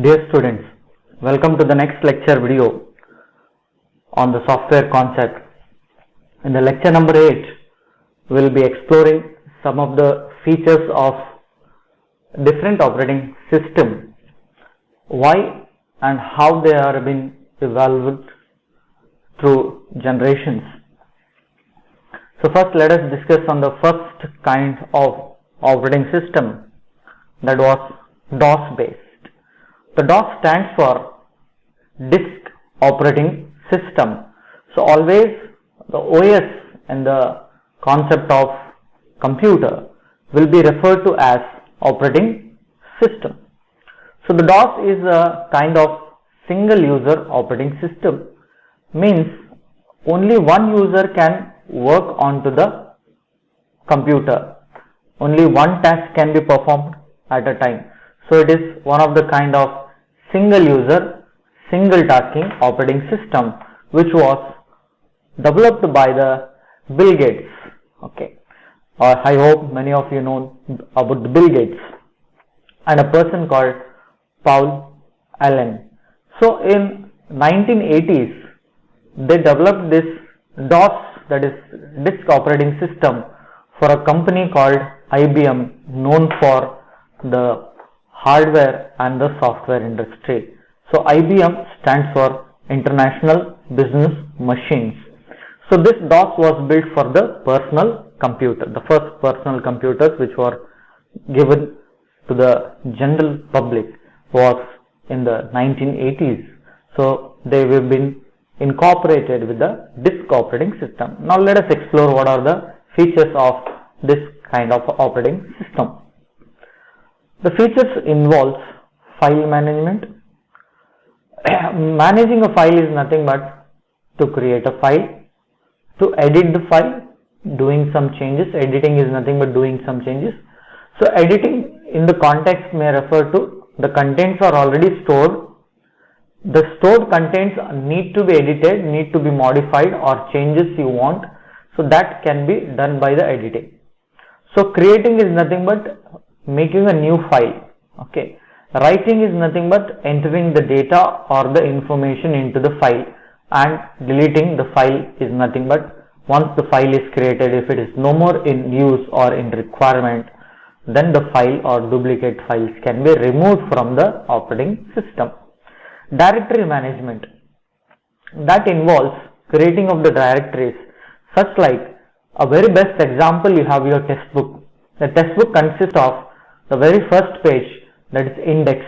Dear students, welcome to the next lecture video on the software concept. In the lecture number 8, we will be exploring some of the features of different operating system, why and how they are being evolved through generations. So first let us discuss on the first kind of operating system, that was DOS based. The DOS stands for Disk Operating System. So always the OS and the concept of computer will be referred to as operating system. So the DOS is a kind of single user operating system, means only one user can work onto the computer. Only one task can be performed at a time. So it is one of the kind of single user, single tasking operating system which was developed by the Bill Gates. Okay, I hope many of you know about the Bill Gates and a person called Paul Allen. So in 1980s they developed this DOS, that is Disk Operating System, for a company called IBM, known for the hardware and the software industry. So IBM stands for International Business Machines. So this DOS was built for the personal computer. The first personal computers which were given to the general public was in the 1980s. So they have been incorporated with the disk operating system. Now let us explore what are the features of this kind of operating system. The features involves file management. Managing a file is nothing but to create a file, to edit the file, doing some changes. Editing is nothing but doing some changes. So editing in the context may refer to the contents are already stored. The stored contents need to be edited, need to be modified, or changes you want. So that can be done by the editing. So creating is nothing but making a new file. Okay, writing is nothing but entering the data or the information into the file, and deleting the file is nothing but once the file is created, if it is no more in use or in requirement, then the file or duplicate files can be removed from the operating system. Directory management, that involves creating of the directories, such like a very best example, you have your textbook. The textbook consists of the very first page, that is index.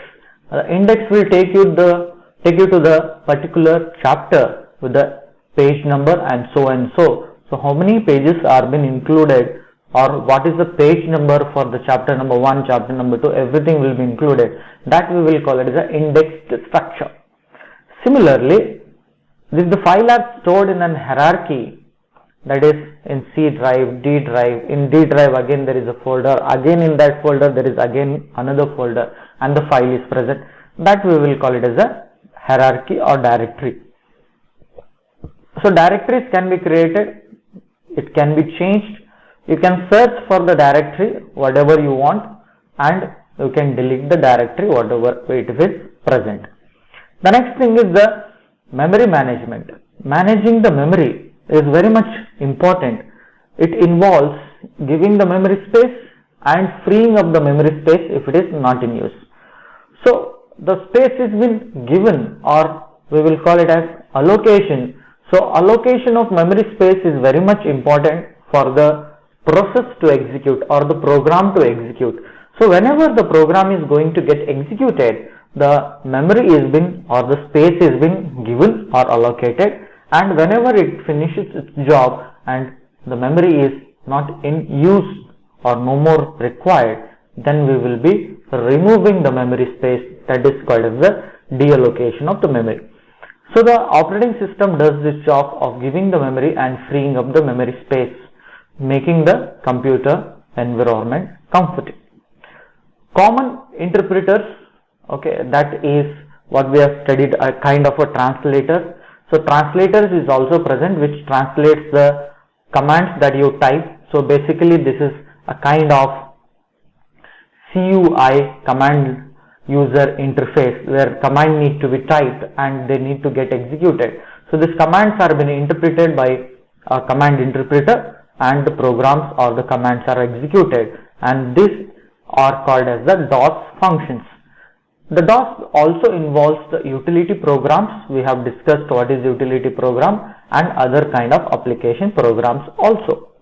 The index will take you to the particular chapter with the page number and so and so. So how many pages are been included, or what is the page number for the chapter number 1, chapter number 2, everything will be included. That we will call it as an indexed structure. Similarly, if the file are stored in an hierarchy, that is in C drive, D drive, in D drive again there is a folder, again in that folder there is again another folder, and the file is present, that we will call it as a hierarchy or directory. So directories can be created, it can be changed, you can search for the directory whatever you want, and you can delete the directory whatever it is present. The next thing is the memory management. Managing the memory is very much important. It involves giving the memory space and freeing up the memory space if it is not in use. So the space is been given, or we will call it as allocation. So allocation of memory space is very much important for the process to execute or the program to execute. So whenever the program is going to get executed, the memory is been or the space is been given or allocated, and whenever it finishes its job and the memory is not in use or no more required, then we will be removing the memory space, that is called as the deallocation of the memory. So the operating system does this job of giving the memory and freeing up the memory space, making the computer environment comfortable. Common interpreters, okay, that is what we have studied, a kind of a translator. So translators is also present, which translates the commands that you type. So basically this is a kind of CUI, command user interface where command need to be typed and they need to get executed. So these commands are being interpreted by a command interpreter and the programs or the commands are executed, and these are called as the DOS functions. The DOS also involves the utility programs. We have discussed what is utility program and other kind of application programs also.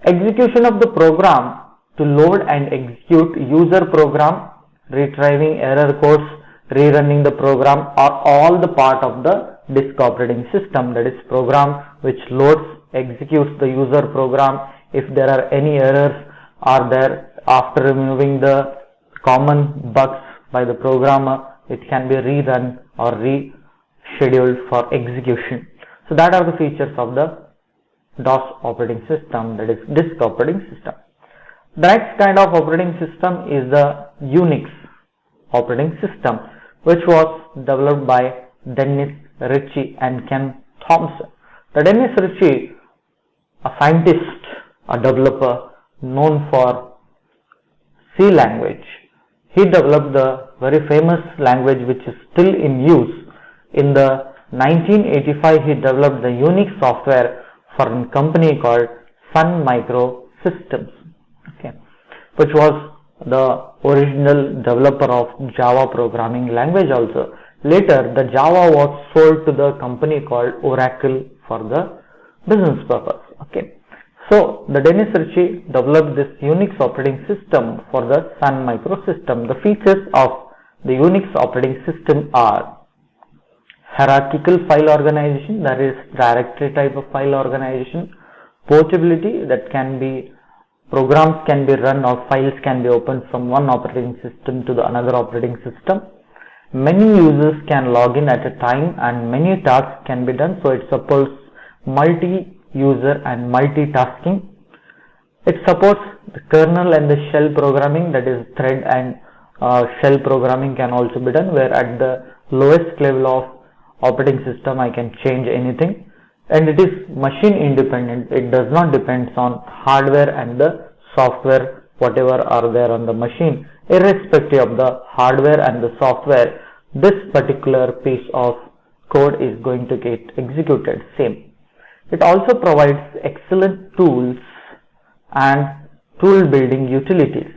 Execution of the program to load and execute user program, retrieving error codes, rerunning the program are all the part of the disk operating system. That is program which loads, executes the user program. If there are any errors are there, after removing the common bugs by the programmer, it can be rerun or rescheduled for execution. So that are the features of the DOS operating system, that is disk operating system. The next kind of operating system is the Unix operating system, which was developed by Dennis Ritchie and Ken Thompson. The Dennis Ritchie, a scientist, a developer known for C language, he developed the very famous language which is still in use. In the 1985, he developed the Unix software for a company called Sun Microsystems, which was the original developer of Java programming language also. Later, the Java was sold to the company called Oracle for the business purpose. So the Dennis Ritchie developed this Unix operating system for the Sun Microsystem. The features of the Unix operating system are hierarchical file organization, that is directory type of file organization, portability, that can be programs can be run or files can be opened from one operating system to the another operating system. Many users can log in at a time and many tasks can be done, so it supports multi-user and multitasking. It supports the kernel and the shell programming, that is thread and shell programming can also be done, where at the lowest level of operating system I can change anything, and it is machine independent. It does not depend on hardware and the software whatever are there on the machine. Irrespective of the hardware and the software, this particular piece of code is going to get executed same. It also provides excellent tools and tool building utilities.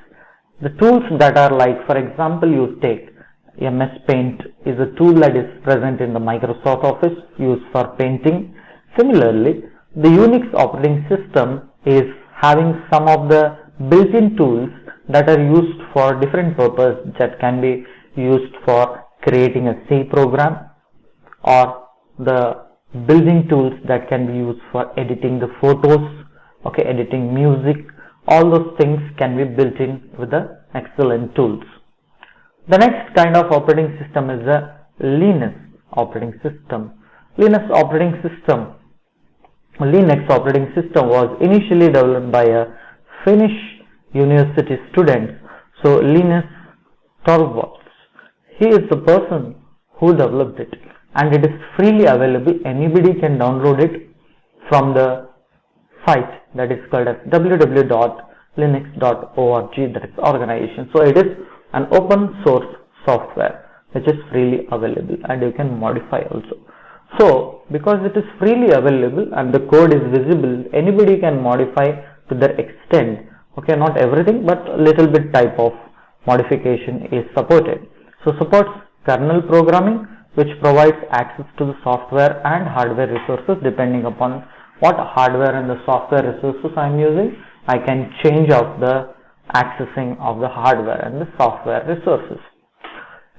The tools that are like, for example, you take MS Paint is a tool that is present in the Microsoft Office used for painting. Similarly, the Unix operating system is having some of the built-in tools that are used for different purposes, that can be used for creating a C program, or the building tools that can be used for editing the photos, editing music. All those things can be built in with the excellent tools. The next kind of operating system is the Linux operating system. Linux operating system was initially developed by a Finnish university student. So Linus Torvalds, he is the person who developed it, and it is freely available. Anybody can download it from the site that is called as www.linux.org, that is organization. So it is an open source software which is freely available and you can modify also. So because it is freely available and the code is visible, anybody can modify to their extent. Not everything, but a little bit type of modification is supported. So supports kernel programming, which provides access to the software and hardware resources. Depending upon what hardware and the software resources I am using, I can change out the accessing of the hardware and the software resources.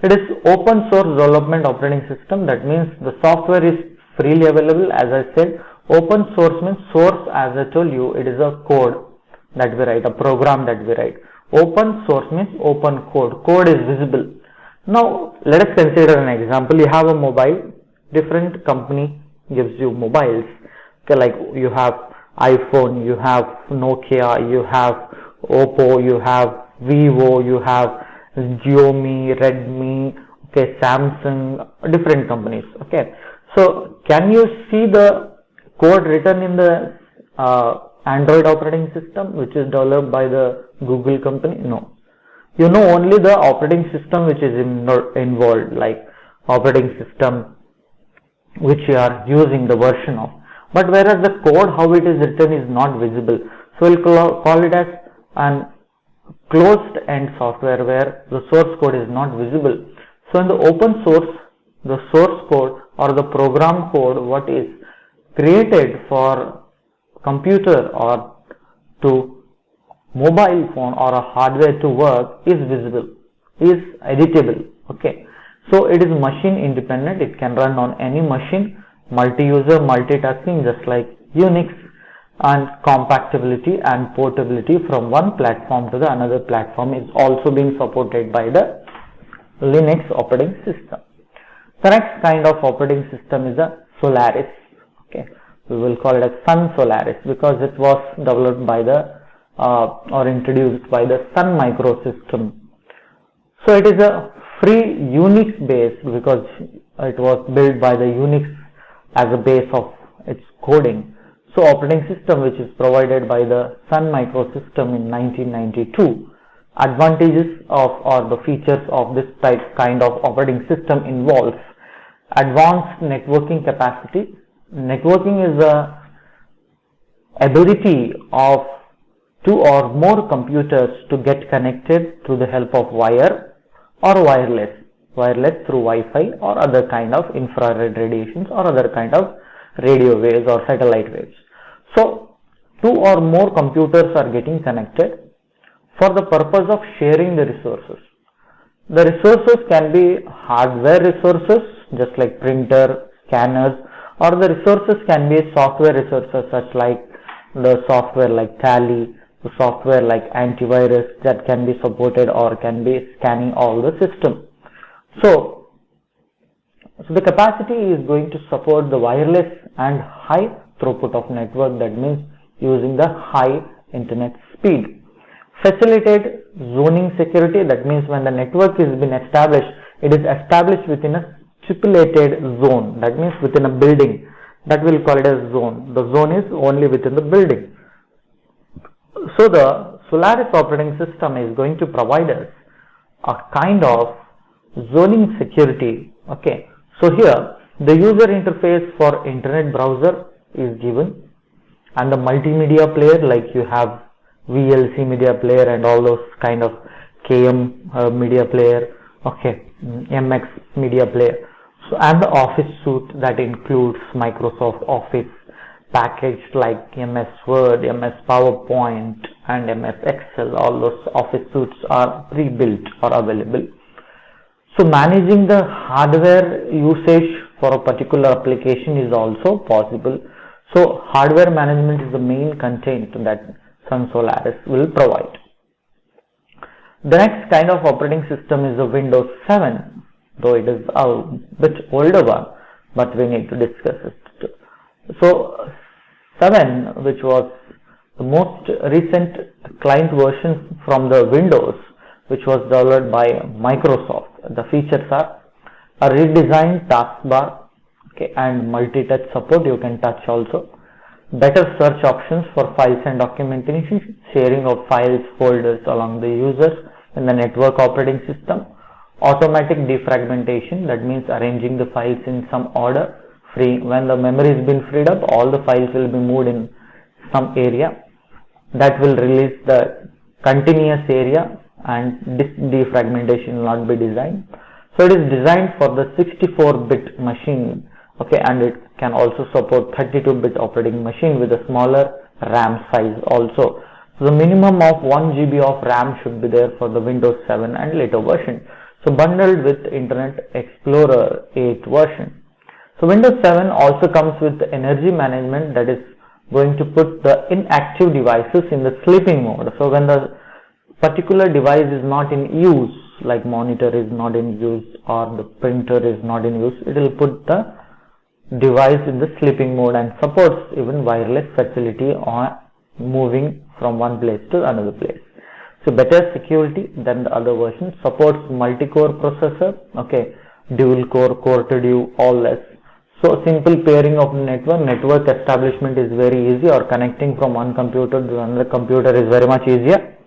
It is open source development operating system. That means the software is freely available. As I said, open source means source, as I told you, it is a code that we write, a program that we write. Open source means open code. Code is visible. Now let us consider an example. You have a mobile, different company gives you mobiles. Like you have iPhone, you have Nokia, you have Oppo, you have Vivo, you have Xiaomi, Redmi, Samsung, different companies. So can you see the code written in the Android operating system which is developed by the Google company? No. You know only the operating system which is involved, like operating system which you are using the version of. But whereas the code, how it is written, is not visible. So we'll call it as an closed end software where the source code is not visible. So in the open source, the source code or the program code what is created for computer or to mobile phone or a hardware to work is visible, is editable. Okay, so it is machine independent. It can run on any machine, multi-user, multitasking, just like Unix, and compatibility and portability from one platform to the another platform is also being supported by the Linux operating system. The next kind of operating system is the Solaris. Okay, we will call it as Sun Solaris because it was developed by the or introduced by the Sun Microsystem. So it is a free Unix based because it was built by the Unix as a base of its coding. So operating system which is provided by the Sun Microsystem in 1992. Advantages of or the features of this kind of operating system involves advanced networking capacity. Networking is the ability of two or more computers to get connected through the help of wire or wireless through Wi-Fi or other kind of infrared radiations or other kind of radio waves or satellite waves. So two or more computers are getting connected for the purpose of sharing the resources. The resources can be hardware resources just like printer, scanners, or the resources can be software resources such like the software like Tally, the software like antivirus that can be supported or can be scanning all the system. So the capacity is going to support the wireless and high throughput of network, that means using the high internet speed. Facilitate zoning security, that means when the network is been established, it is established within a stipulated zone, that means within a building, that will call it as zone. The zone is only within the building. So the Solaris operating system is going to provide us a kind of zoning security. Okay, so here the user interface for internet browser is given, and the multimedia player like you have VLC media player and all those kind of KM media player, okay, MX media player. So and the Office suite that includes Microsoft Office package like MS Word, MS PowerPoint and MS Excel. All those Office suites are pre-built or available. So managing the hardware usage for a particular application is also possible. So hardware management is the main content that Sun Solaris will provide. The next kind of operating system is the Windows 7, though it is a bit older one, but we need to discuss it. So 7, which was the most recent client version from the Windows, which was developed by Microsoft. The features are a redesigned taskbar, okay, and multi-touch support. You can touch also. Better search options for files and documentation, sharing of files, folders along the users in the network operating system. Automatic defragmentation, that means arranging the files in some order. When the memory has been freed up, all the files will be moved in some area. That will release the continuous area, and this defragmentation will not be designed. So it is designed for the 64-bit machine, okay, and it can also support 32-bit operating machine with a smaller RAM size also. So the minimum of 1 GB of RAM should be there for the Windows 7 and later version. So bundled with Internet Explorer 8 version. So Windows 7 also comes with energy management, that is going to put the inactive devices in the sleeping mode. So when the particular device is not in use, like monitor is not in use or the printer is not in use, it will put the device in the sleeping mode and supports even wireless facility on moving from one place to another place. So better security than the other version, supports multi-core processor, okay, dual core, core to duo, all less. So simple pairing of network establishment is very easy, or connecting from one computer to another computer is very much easier.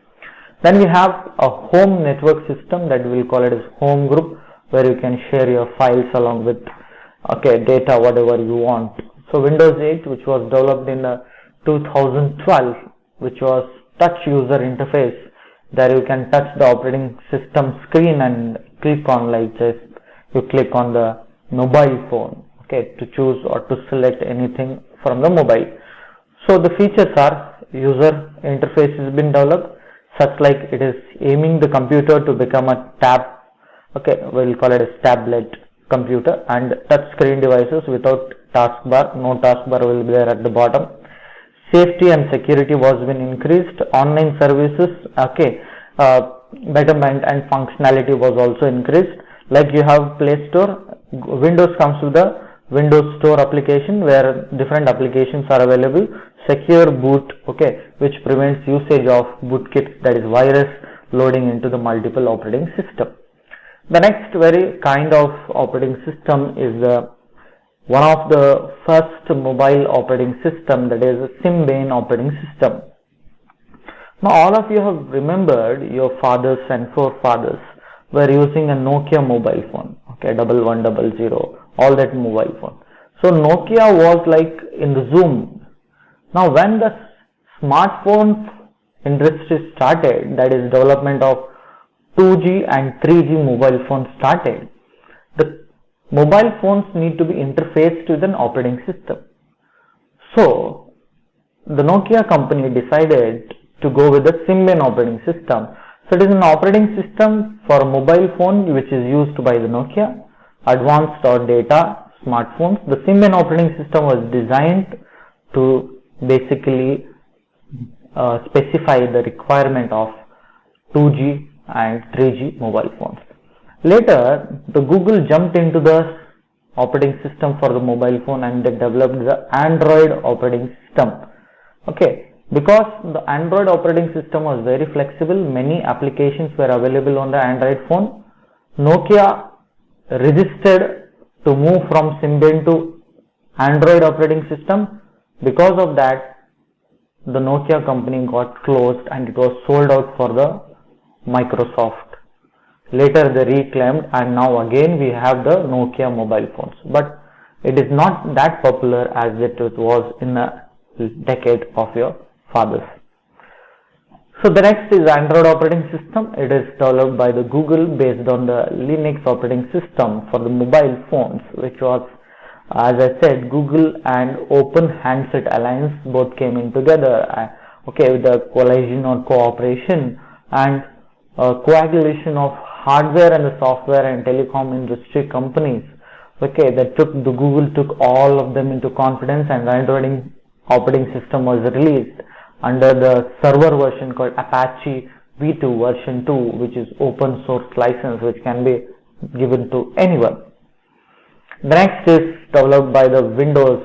Then we have a home network system that we will call it as home group, where you can share your files along with data, whatever you want. So Windows 8, which was developed in 2012, which was touch user interface. There you can touch the operating system screen and click on, like just you click on the mobile phone, to choose or to select anything from the mobile. So the features are, user interface has been developed such like it is aiming the computer to become a tab, we'll call it a tablet computer, and touch screen devices without taskbar. No taskbar will be there at the bottom. Safety and security was been increased. Online services, betterment and functionality was also increased. Like you have Play Store, Windows comes with the Windows Store application where different applications are available. Secure boot, which prevents usage of bootkits, that is virus loading into the multiple operating system. The next very kind of operating system is one of the first mobile operating system, that is a Symbian operating system. Now all of you have remembered your fathers and forefathers were using a Nokia mobile phone, 1100, all that mobile phone. So Nokia was like in the Zoom. Now when the smartphone industry started, that is development of 2G and 3G mobile phones started, the mobile phones need to be interfaced with an operating system. So the Nokia company decided to go with the Symbian operating system. So it is an operating system for a mobile phone which is used by the Nokia, advanced or data smartphones. The Symbian operating system was designed to basically specify the requirement of 2G and 3G mobile phones. Later, the Google jumped into the operating system for the mobile phone and they developed the Android operating system. Because the Android operating system was very flexible, many applications were available on the Android phone. Nokia resisted to move from Symbian to Android operating system. Because of that, the Nokia company got closed and it was sold out for the Microsoft. Later they reclaimed, and now again we have the Nokia mobile phones, but it is not that popular as it was in a decade of your fathers. So the next is Android operating system. It is developed by the Google based on the Linux operating system for the mobile phones, which was, as I said, Google and Open Handset Alliance both came in together, with the coalition or cooperation and coagulation of hardware and the software and telecom industry companies. Google took all of them into confidence, and Android operating system was released under the server version called Apache V2 version 2, which is open source license which can be given to anyone. The next is developed by the Windows,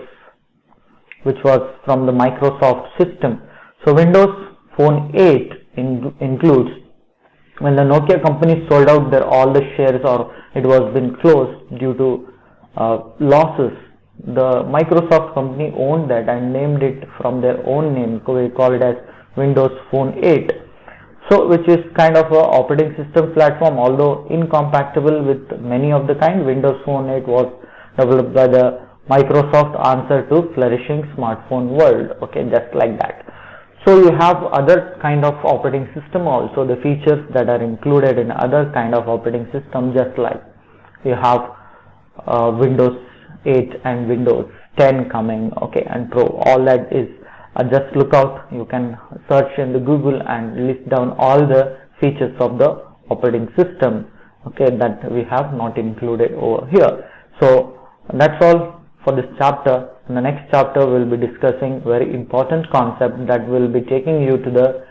which was from the Microsoft system. So Windows Phone 8 includes, when the Nokia company sold out all the shares, or it was been closed due to losses, the Microsoft company owned that and named it from their own name. We call it as Windows Phone 8. So which is kind of a operating system platform, although incompatible with many of the kind. Windows Phone 8 was developed by the Microsoft answer to flourishing smartphone world, just like that. So you have other kind of operating system also, the features that are included in other kind of operating system, just like you have Windows 8 and Windows 10 coming, and Pro. All that is just look out, you can search in the Google and list down all the features of the operating system, that we have not included over here. So that's all for this chapter. In the next chapter we will be discussing very important concept that will be taking you to the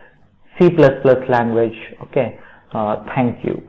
C++ language. Thank you.